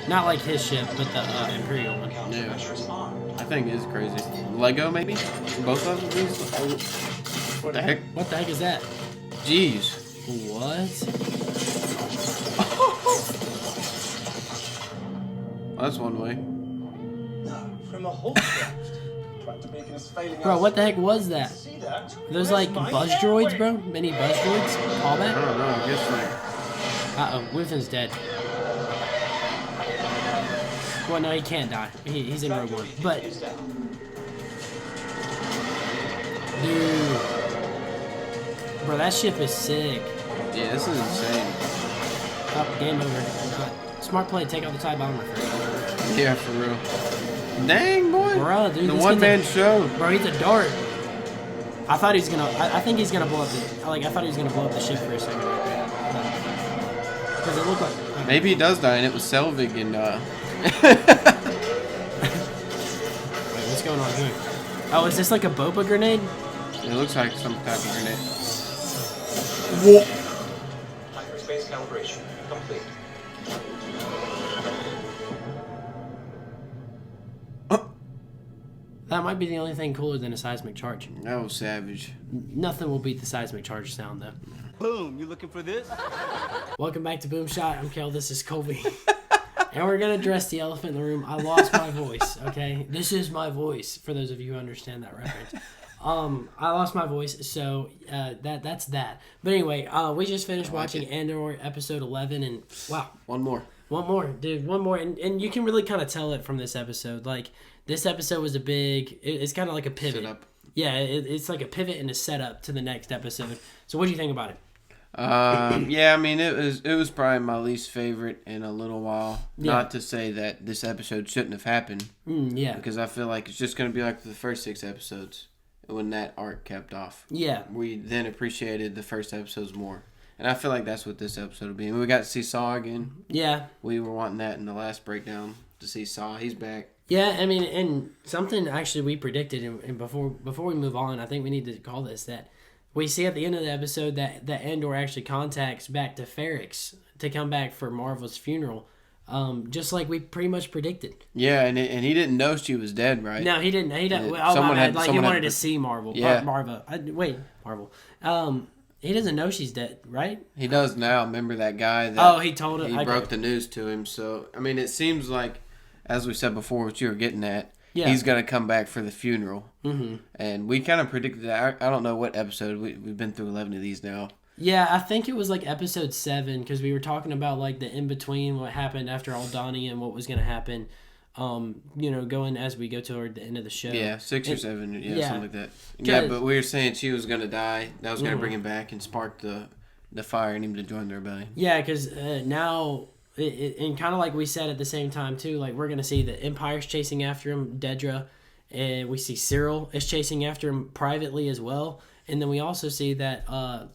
Not like his ship, but the Imperial one. Yeah. I think it is crazy. Lego, maybe? Both of these? What the heck? What the heck is that? Jeez. What? Well, that's one way. From a hovercraft. Bro, what the heck was that? Those like buzz droids, bro? Mini buzz droids? Callback? I don't know. I guess like... Uh-oh, Luthen's dead. Well, no, he can't die. He's in Rogue One. But... Dude. Bro, that ship is sick. Yeah, this is insane. Oh, game over. Smart play, take out the TIE bomber first. Yeah, for real. Dang, boy. Bro, dude, the one-man show. Bro, he's a dart. I thought he's gonna... I think he's gonna blow up the... I thought he was gonna blow up the ship for a second right there. Because it looked like... Maybe he does die, and it was Selvig and, Wait, what's going on here? Oh, is this like a Boba grenade? It looks like some type of grenade. Whoa. Hyperspace calibration complete. That might be the only thing cooler than a seismic charge. That was savage. Nothing will beat the seismic charge sound, though. Boom, you looking for this? Welcome back to BoomShot. I'm Kel. This is Colby. And we're going to address the elephant in the room. I lost my voice, okay? This is my voice, for those of you who understand that reference. I lost my voice, so that's that. But anyway, we just finished watching Andor episode 11, and wow. One more, dude. One more. And you can really kind of tell it from this episode. Like, this episode was a big... It's kind of like a pivot. Setup. Yeah, it's like a pivot and a setup to the next episode. So what do you think about it? Yeah, I mean, it was probably my least favorite in a little while. Yeah. Not to say that this episode shouldn't have happened. Yeah. Because I feel like it's just going to be like the first 6 episodes when that arc kept off. Yeah. We then appreciated the first episodes more. And I feel like that's what this episode will be. And we got to see Saw again. Yeah. We were wanting that in the last breakdown to see Saw. He's back. Yeah, I mean, and something actually we predicted, and before we move on, I think we need to call this that we see at the end of the episode that Andor actually contacts back to Ferrix to come back for Marvel's funeral, just like we pretty much predicted. Yeah, and he didn't know she was dead, right? No, he didn't. He didn't. He wanted to see Marvel. Yeah. Marvel. Marvel. He doesn't know she's dead, right? He does now. Remember that guy that he told him. He broke the news to him. So, I mean, it seems like, as we said before, what you were getting at, he's going to come back for the funeral. Mm-hmm. And we kind of predicted that. I don't know what episode. We've been through 11 of these now. Yeah, I think it was like episode 7, because we were talking about like the in-between, what happened after Aldani and what was going to happen, going as we go toward the end of the show. Yeah, 6 or 7, something like that. Yeah, but we were saying she was going to die. That was going to bring him back and spark the fire in him to join the rebellion. Yeah, because now... and kind of like we said at the same time too, like we're gonna see the Empire's chasing after him, Dedra, and we see Cyril is chasing after him privately as well, and then we also see that I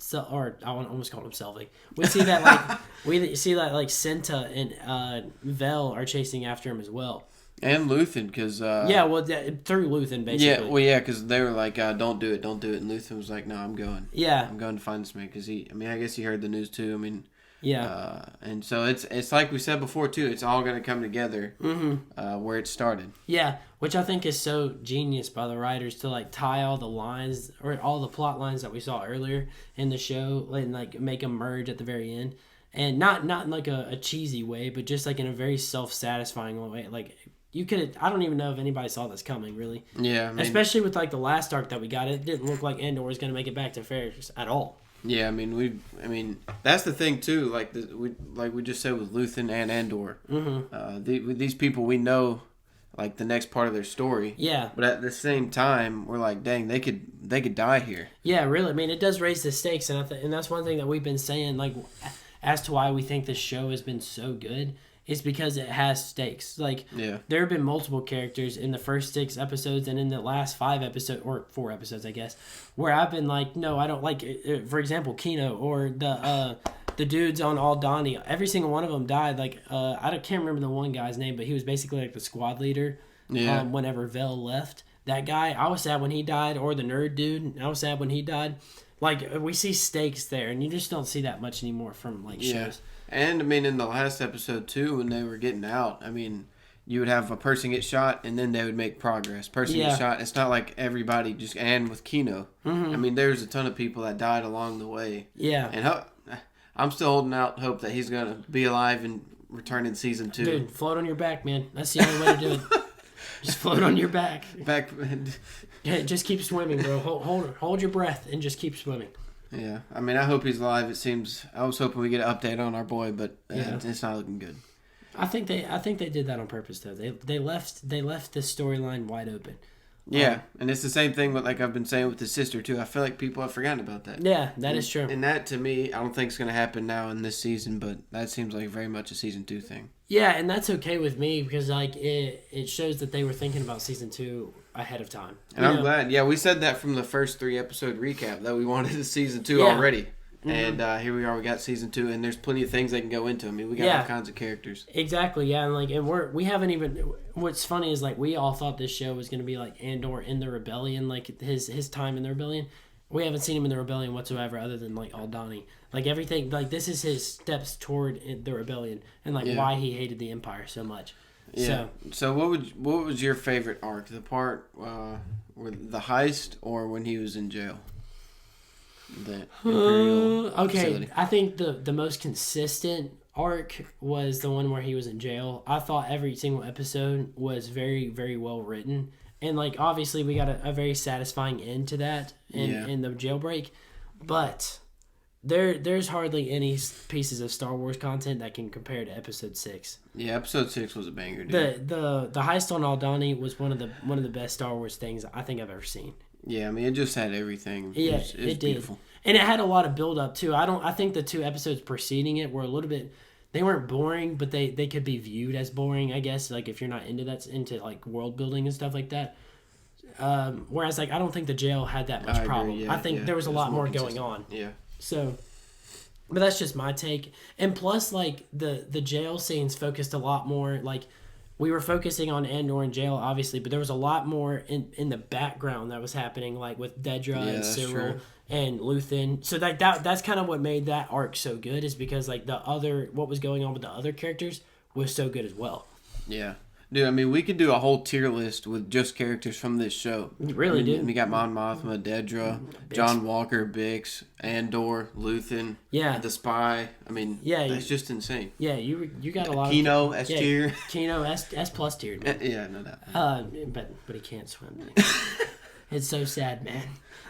almost called him Selvig. We see that like Senta and Vel are chasing after him as well, and Luthen, because through Luthen basically. Because they were like, don't do it, and Luthen was like, no, I'm going. Yeah, I'm going to find this man because I guess he heard the news too. I mean. Yeah, and so it's like we said before too. It's all going to come together where it started. Yeah, which I think is so genius by the writers to like tie all the lines or all the plot lines that we saw earlier in the show and like make them merge at the very end, and not in like a cheesy way, but just like in a very self-satisfying way. Like you could, I don't even know if anybody saw this coming really. Yeah, I mean, especially with like the last arc that we got, it didn't look like Andor was going to make it back to Ferrix at all. Yeah, I mean, that's the thing too. Like we just said with Luthen and Andor. Mm-hmm. These people we know, like the next part of their story. Yeah. But at the same time, we're like, dang, they could die here. Yeah, really. I mean, it does raise the stakes, and and that's one thing that we've been saying, like, as to why we think this show has been so good. It's because it has stakes. Like, there have been multiple characters in the first 6 episodes and in the last 5 episodes, or 4 episodes, I guess, where I've been like, no, I don't like it. For example, Kino or the dudes on Aldani. Every single one of them died. Like, I can't remember the one guy's name, but he was basically like the squad leader whenever Vel left. That guy, I was sad when he died, or the nerd dude, I was sad when he died. Like, we see stakes there, and you just don't see that much anymore from, like, shows. And I mean, in the last episode too, when they were getting out, I mean, you would have a person get shot, and then they would make progress. Person get shot. It's not like everybody just. And with Kino, I mean, there's a ton of people that died along the way. Yeah. And I'm still holding out hope that he's gonna be alive and return in season 2. Dude, float on your back, man. That's the only way to do it. Just float on your back. Yeah, just keep swimming, bro. Hold your breath and just keep swimming. Yeah, I mean, I hope he's alive. It seems I was hoping we get an update on our boy, but it's not looking good. I think they did that on purpose though. They left this storyline wide open. Yeah, and it's the same thing with, like I've been saying with his sister too. I feel like people have forgotten about that. Yeah, that is true. And that to me, I don't think it's going to happen now in this season, but that seems like very much a season 2 thing. Yeah, and that's okay with me because like it shows that they were thinking about season 2 ahead of time. And I'm glad. Yeah, we said that from the first 3 episode recap that we wanted a season 2 already. Mm-hmm. And here we are. We got season 2, and there's plenty of things they can go into. I mean, we got all kinds of characters. Exactly. Yeah, and we haven't even. What's funny is like we all thought this show was going to be like Andor in the rebellion, like his time in the rebellion. We haven't seen him in the rebellion whatsoever, other than like Aldani. Like everything, like this is his steps toward the rebellion, and like why he hated the Empire so much. Yeah. So what was your favorite arc? The part with the heist, or when he was in jail? The Imperial facility. I think the most consistent arc was the one where he was in jail. I thought every single episode was very, very well written. And, like, obviously we got a very satisfying end to that in the jailbreak. But there's hardly any pieces of Star Wars content that can compare to Episode 6. Yeah, Episode 6 was a banger, dude. The heist on Aldani was one of the best Star Wars things I think I've ever seen. Yeah, I mean, it just had everything. Yeah, it was beautiful. And it had a lot of build up too. I think the 2 episodes preceding it were a little bit. They weren't boring, but they could be viewed as boring, I guess. Like if you're not into like world building and stuff like that. Whereas like I don't think the jail had that much problem. Yeah, I think there was a lot more going on. Yeah. So, but that's just my take. And plus, like the jail scenes focused a lot more. Like we were focusing on Andor and jail, obviously, but there was a lot more in the background that was happening, like with Dedra and Cyril and Luthen. So that's kind of what made that arc so good, is because like what was going on with the other characters was so good as well. Yeah. Dude, I mean, we could do a whole tier list with just characters from this show. Really, dude. We got Mon Mothma, Dedra, John Walker, Bix, Andor, Luthen, the Spy. I mean, that's just insane. Yeah, you got a lot Kino, S tier. Kino, S plus tier. Yeah, no doubt. But he can't swim. It's so sad, man.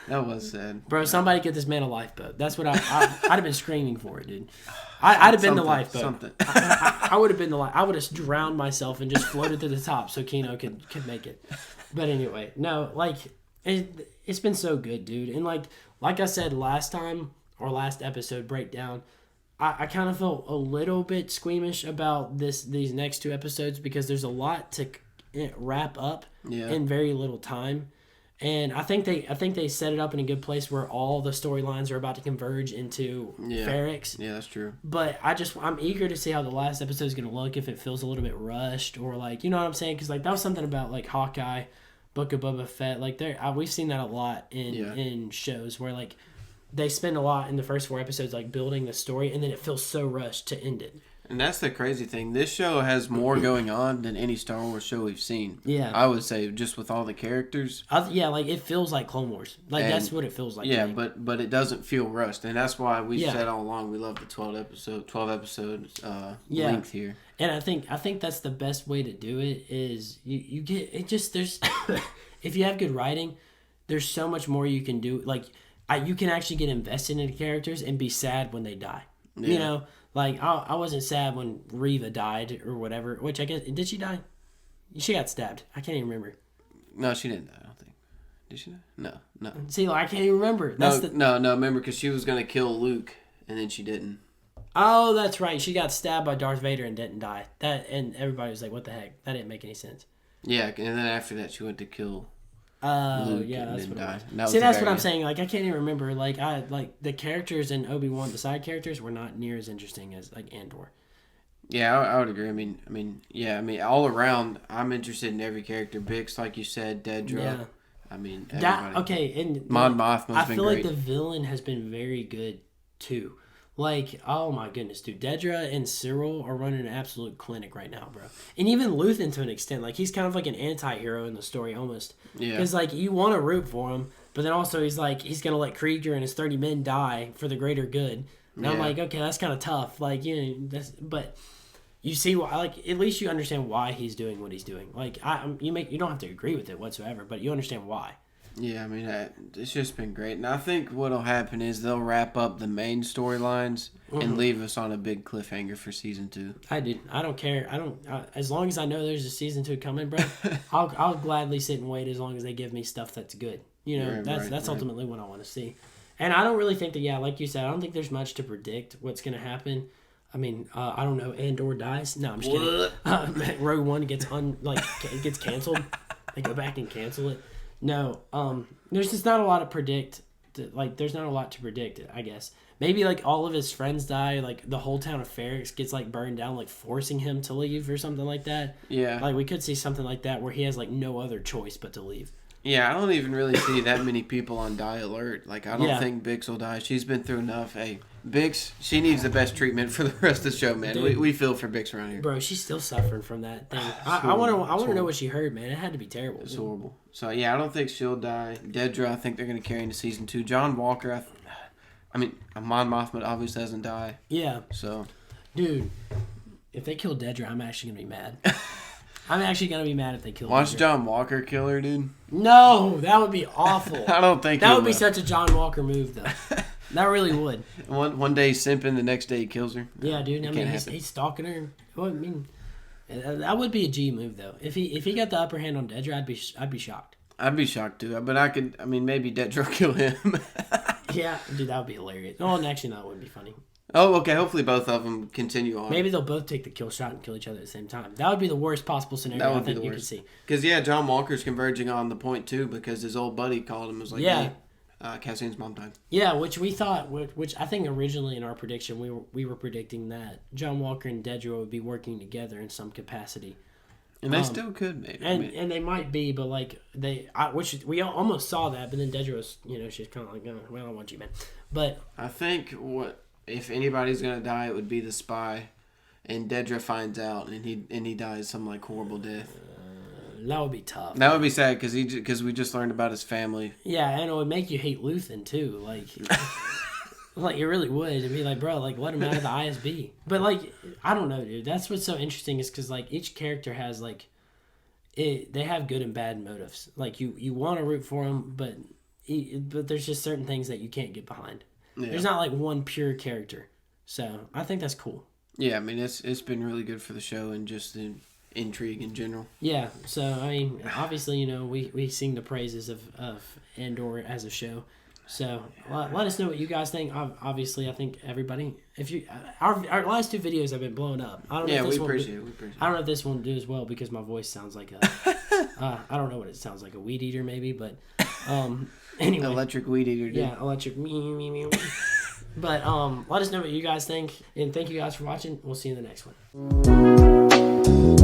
That was sad. Bro, somebody get this man a lifeboat. That's what I'd have been screaming for it, dude. I'd have been the lifeboat. Something. I would have been I would have drowned myself and just floated to the top so Kino could make it. But anyway, no, like it's been so good, dude. And like I said last episode breakdown, I kind of felt a little bit squeamish about these next 2 episodes because there's a lot to wrap up in very little time. And I think they set it up in a good place where all the storylines are about to converge into Ferrix. Yeah, that's true. But I'm eager to see how the last episode is going to look, if it feels a little bit rushed or like, you know what I'm saying? Because like that was something about like Hawkeye, Book of Boba Fett. Like we've seen that a lot in shows where like they spend a lot in the first 4 episodes like building the story, and then it feels so rushed to end it. And that's the crazy thing. This show has more going on than any Star Wars show we've seen. Yeah. I would say, just with all the characters. Like it feels like Clone Wars. Like that's what it feels like. Yeah, but it doesn't feel rushed. And that's why we said all along we love the 12 episodes length here. And I think that's the best way to do it is you get it just there's if you have good writing, there's so much more you can do. Like you can actually get invested in the characters and be sad when they die. Yeah. You know? Like, I wasn't sad when Reva died or whatever, which I guess, did she die? She got stabbed. I can't even remember. No, she didn't die, I don't think. Did she die? No. See, like, I can't even remember. No, remember, because she was going to kill Luke, and then she didn't. Oh, that's right. She got stabbed by Darth Vader and didn't die. And everybody was like, what the heck? That didn't make any sense. Yeah, and then after that, she went to kill Luke, yeah, that's what died. it was. See, that's what I'm saying. Like, I can't even remember. Like, the characters in Obi-Wan, the side characters, were not near as interesting as like Andor. Yeah, I would agree. I mean, all around, I'm interested in every character. Bix, like you said, Dedra. Yeah. I mean, everybody. And Mon Mothma's been great. I feel like the villain has been very good too. Like, oh my goodness, dude. Dedra and Cyril are running an absolute clinic right now, bro. And even Luthen to an extent. Like, he's kind of like an anti-hero in the story almost. Yeah. Because, like, you want to root for him, but then also he's like, he's going to let Krieger and his 30 men die for the greater good. And I'm like, okay, that's kind of tough. Like, you know, but you see why, like, at least you understand why he's doing what he's doing. Like, you don't have to agree with it whatsoever, but you understand why. Yeah, I mean, it's just been great. And I think what'll happen is they'll wrap up the main storylines and leave us on a big cliffhanger for season 2. I don't care. As long as I know there's a season 2 coming, bro, I'll gladly sit and wait as long as they give me stuff that's good. You know, that's ultimately what I want to see. And I don't really think that, like you said, I don't think there's much to predict what's going to happen. I mean, I don't know. Andor dies. No, I'm just kidding. Rogue One gets canceled. They go back and cancel it. No, there's just not a lot to predict. There's not a lot to predict, I guess. Maybe, like, all of his friends die. Like, the whole town of Ferrix gets, like, burned down, like, forcing him to leave or something like that. Yeah. Like, we could see something like that where he has, like, no other choice but to leave. Yeah, I don't even really see that many people on die alert. Like, I don't think Bix will die. She's been through enough. Hey, Bix, she needs the best treatment for the rest of the show, man. We feel for Bix around here. Bro, she's still suffering from that thing. I want to know what she heard, man. It had to be terrible. It's horrible. So, yeah, I don't think she'll die. Dedra, I think they're going to carry into season 2. John Walker, I mean, Mon Mothma obviously doesn't die. Yeah. So. Dude, if they kill Dedra, I'm actually going to be mad. I'm actually going to be mad if they kill her. Watch John Walker kill her, dude. No, that would be awful. I don't think that would be such a John Walker move, though. That really would. One day he's simping, the next day he kills her. Yeah, dude. I mean, he's stalking her. Well, I mean, that would be a G move, though. If he got the upper hand on Dedra, I'd be shocked. I'd be shocked, too. But maybe Dedra will kill him. Yeah, dude, that would be hilarious. Oh, and actually, no, it wouldn't be funny. Oh, okay. Hopefully both of them continue on. Maybe they'll both take the kill shot and kill each other at the same time. That would be the worst possible scenario I think you could see. Because, John Walker's converging on the point, too, because his old buddy called him and was like, hey, Cassian's mom died. Yeah, which we thought, which I think originally in our prediction, we were predicting that John Walker and Dedra would be working together in some capacity. And they still could, maybe. And they might be, but, like, which we almost saw that, but then Dedra was, she's kind of like, oh, well, I don't want you, man. But I think if anybody's gonna die, it would be the spy, and Dedra finds out, and he dies some like horrible death. That would be tough. That would be sad because we just learned about his family. Yeah, and it would make you hate Luthen too. Like, like it really would. It'd be like, bro, like let him out of the ISB. But like, I don't know, dude. That's what's so interesting is because like each character has like, they have good and bad motives. Like you want to root for them, but there's just certain things that you can't get behind. Yeah. There's not like one pure character. So I think that's cool. Yeah, I mean it's been really good for the show and just the intrigue in general. Yeah, so I mean obviously we sing the praises of Andor as a show. So let us know what you guys think. Obviously, I think everybody, if you our last 2 videos have been blown up. I don't know we appreciate it. I don't know if this one will do as well because my voice sounds like a I don't know what it sounds like, a weed eater maybe, but anyway, electric weed eater. Dude. Yeah, electric me. But let us know what you guys think, and thank you guys for watching. We'll see you in the next one.